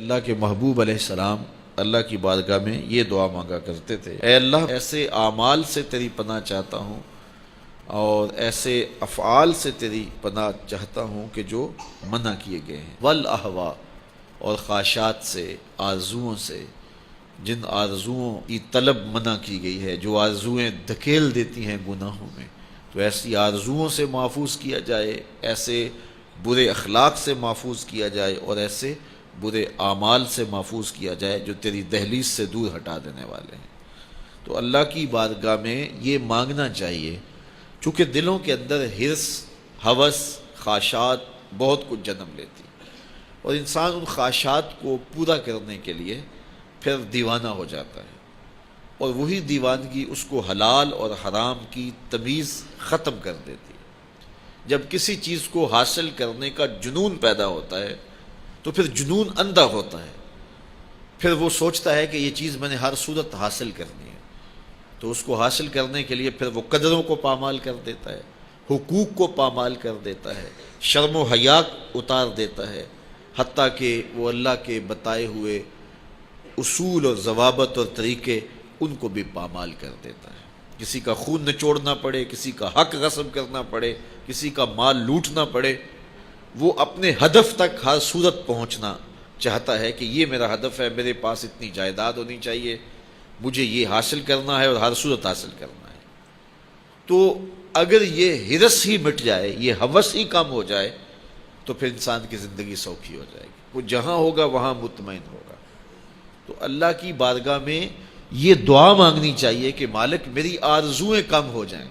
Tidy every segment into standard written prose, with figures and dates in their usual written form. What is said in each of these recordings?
اللہ کے محبوب علیہ السلام اللہ کی بارگاہ میں یہ دعا مانگا کرتے تھے، اے اللہ ایسے اعمال سے تیری پناہ چاہتا ہوں اور ایسے افعال سے تیری پناہ چاہتا ہوں کہ جو منع کیے گئے ہیں، والاہوا اور خواہشات سے، آرزوؤں سے، جن آرزوؤں کی طلب منع کی گئی ہے، جو آرزوئیں دھکیل دیتی ہیں گناہوں میں، تو ایسی آرزوؤں سے محفوظ کیا جائے، ایسے برے اخلاق سے محفوظ کیا جائے اور ایسے برے اعمال سے محفوظ کیا جائے جو تیری دہلیز سے دور ہٹا دینے والے ہیں۔ تو اللہ کی بارگاہ میں یہ مانگنا چاہیے، چونکہ دلوں کے اندر حرص، ہوس، خواہشات بہت کچھ جنم لیتی اور انسان ان خواہشات کو پورا کرنے کے لیے پھر دیوانہ ہو جاتا ہے، اور وہی دیوانگی اس کو حلال اور حرام کی تمیز ختم کر دیتی ہے۔ جب کسی چیز کو حاصل کرنے کا جنون پیدا ہوتا ہے تو پھر جنون اندھا ہوتا ہے، پھر وہ سوچتا ہے کہ یہ چیز میں نے ہر صورت حاصل کرنی ہے، تو اس کو حاصل کرنے کے لیے پھر وہ قدروں کو پامال کر دیتا ہے، حقوق کو پامال کر دیتا ہے، شرم و حیا اتار دیتا ہے، حتیٰ کہ وہ اللہ کے بتائے ہوئے اصول اور ضوابط اور طریقے ان کو بھی پامال کر دیتا ہے۔ کسی کا خون نچوڑنا پڑے، کسی کا حق غصب کرنا پڑے، کسی کا مال لوٹنا پڑے، وہ اپنے ہدف تک ہر صورت پہنچنا چاہتا ہے کہ یہ میرا ہدف ہے، میرے پاس اتنی جائیداد ہونی چاہیے، مجھے یہ حاصل کرنا ہے اور ہر صورت حاصل کرنا ہے۔ تو اگر یہ حرص ہی مٹ جائے، یہ ہوس ہی کم ہو جائے، تو پھر انسان کی زندگی سوکھی ہو جائے گی، وہ جہاں ہوگا وہاں مطمئن ہوگا۔ تو اللہ کی بارگاہ میں یہ دعا مانگنی چاہیے کہ مالک میری آرزوئیں کم ہو جائیں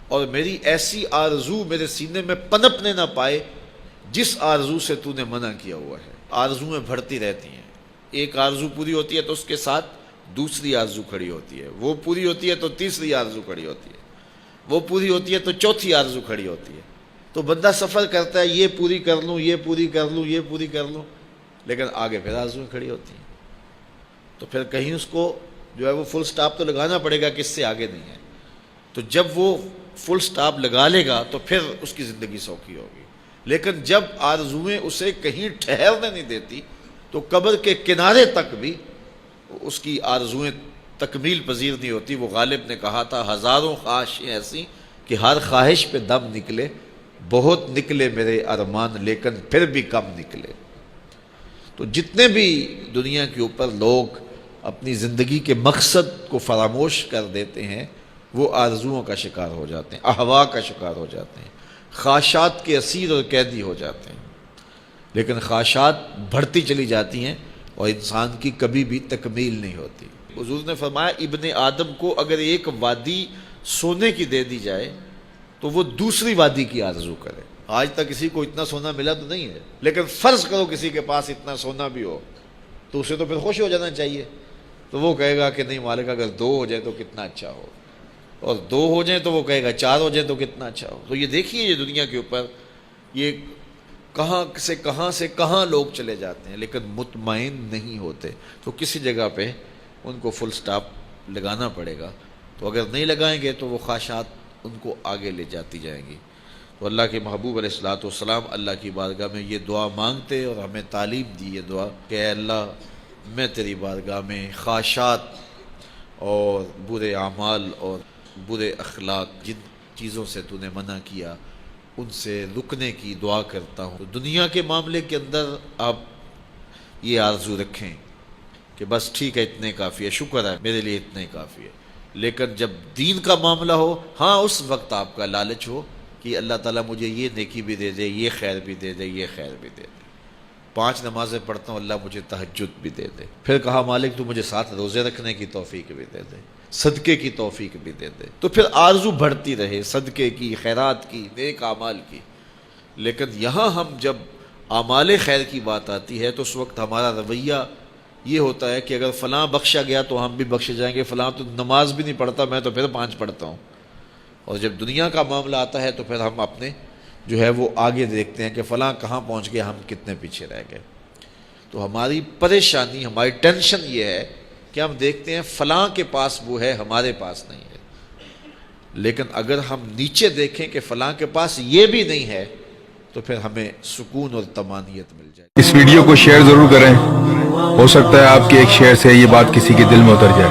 اور میری ایسی آرزو میرے سینے میں پنپنے نہ پائے جس آرزو سے تو نے منع کیا ہوا ہے۔ آرزوئیں بڑھتی رہتی ہیں، ایک آرزو پوری ہوتی ہے تو اس کے ساتھ دوسری آرزو کھڑی ہوتی ہے، وہ پوری ہوتی ہے تو تیسری آرزو کھڑی ہوتی ہے، وہ پوری ہوتی ہے تو چوتھی آرزو کھڑی ہوتی ہے۔ تو بندہ سفر کرتا ہے، یہ پوری کر لوں، یہ پوری کر لوں، یہ پوری کر لوں، لیکن آگے پھر آرزویں کھڑی ہوتی ہیں، تو پھر کہیں اس کو جو ہے وہ فل سٹاپ تو لگانا پڑے گا کہ اس سے آگے نہیں ہے۔ تو جب وہ فل سٹاپ لگا لے گا تو پھر اس کی زندگی سوکھی ہوگی، لیکن جب آرزوئیں اسے کہیں ٹھہرنے نہیں دیتی تو قبر کے کنارے تک بھی اس کی آرزوئیں تکمیل پذیر نہیں ہوتی۔ وہ غالب نے کہا تھا، ہزاروں خواہشیں ایسی کہ ہر خواہش پہ دم نکلے، بہت نکلے میرے ارمان لیکن پھر بھی کم نکلے۔ تو جتنے بھی دنیا کے اوپر لوگ اپنی زندگی کے مقصد کو فراموش کر دیتے ہیں، وہ آرزوؤں کا شکار ہو جاتے ہیں، اہوا کا شکار ہو جاتے ہیں، خواہشات کے اسیر اور قیدی ہو جاتے ہیں۔ لیکن خواہشات بڑھتی چلی جاتی ہیں اور انسان کی کبھی بھی تکمیل نہیں ہوتی۔ حضور نے فرمایا، ابن آدم کو اگر ایک وادی سونے کی دے دی جائے تو وہ دوسری وادی کی آرزو کرے۔ آج تک کسی کو اتنا سونا ملا تو نہیں ہے، لیکن فرض کرو کسی کے پاس اتنا سونا بھی ہو تو اسے تو پھر خوش ہو جانا چاہیے، تو وہ کہے گا کہ نہیں مالک اگر 2 ہو جائے تو کتنا اچھا ہو، اور 2 ہو جائیں تو وہ کہے گا 4 ہو جائیں تو کتنا اچھا ہو۔ تو یہ دیکھیے یہ دنیا کے اوپر یہ کہاں سے کہاں لوگ چلے جاتے ہیں لیکن مطمئن نہیں ہوتے۔ تو کسی جگہ پہ ان کو فل سٹاپ لگانا پڑے گا، تو اگر نہیں لگائیں گے تو وہ خواہشات ان کو آگے لے جاتی جائیں گی۔ تو اللہ کے محبوب علیہ الصلوۃ والسلام اللہ کی بارگاہ میں یہ دعا مانگتے اور ہمیں تعلیم دی یہ دعا کہ اے اللہ میں تیری بارگاہ میں خواہشات اور برے اعمال اور برے اخلاق، جن چیزوں سے تو نے منع کیا، ان سے رکنے کی دعا کرتا ہوں۔ دنیا کے معاملے کے اندر آپ یہ آرزو رکھیں کہ بس ٹھیک ہے اتنے کافی ہے، شکر ہے میرے لیے اتنے کافی ہے، لیکن جب دین کا معاملہ ہو، ہاں اس وقت آپ کا لالچ ہو کہ اللہ تعالیٰ مجھے یہ نیکی بھی دے دے، یہ خیر بھی دے دے، یہ خیر بھی دے دے، 5 نمازیں پڑھتا ہوں اللہ مجھے تہجد بھی دے دے، پھر کہا مالک تو مجھے 7 روزے رکھنے کی توفیق بھی دے دے، صدقے کی توفیق بھی دے دے، تو پھر آرزو بڑھتی رہے صدقے کی، خیرات کی، نیک اعمال کی۔ لیکن یہاں ہم جب اعمال خیر کی بات آتی ہے تو اس وقت ہمارا رویہ یہ ہوتا ہے کہ اگر فلاں بخشا گیا تو ہم بھی بخشے جائیں گے، فلاں تو نماز بھی نہیں پڑھتا، میں تو پھر 5 پڑھتا ہوں۔ اور جب دنیا کا معاملہ آتا ہے تو پھر ہم اپنے جو ہے وہ آگے دیکھتے ہیں کہ فلاں کہاں پہنچ گیا، ہم کتنے پیچھے رہ گئے۔ تو ہماری پریشانی، ہماری ٹینشن یہ ہے کہ ہم دیکھتے ہیں فلاں کے پاس وہ ہے، ہمارے پاس نہیں ہے۔ لیکن اگر ہم نیچے دیکھیں کہ فلاں کے پاس یہ بھی نہیں ہے تو پھر ہمیں سکون اور طمانینت مل جائے. اس ویڈیو کو شیئر ضرور کریں، ہو سکتا ہے آپ کے ایک شیئر سے یہ بات کسی کے دل میں اتر جائے.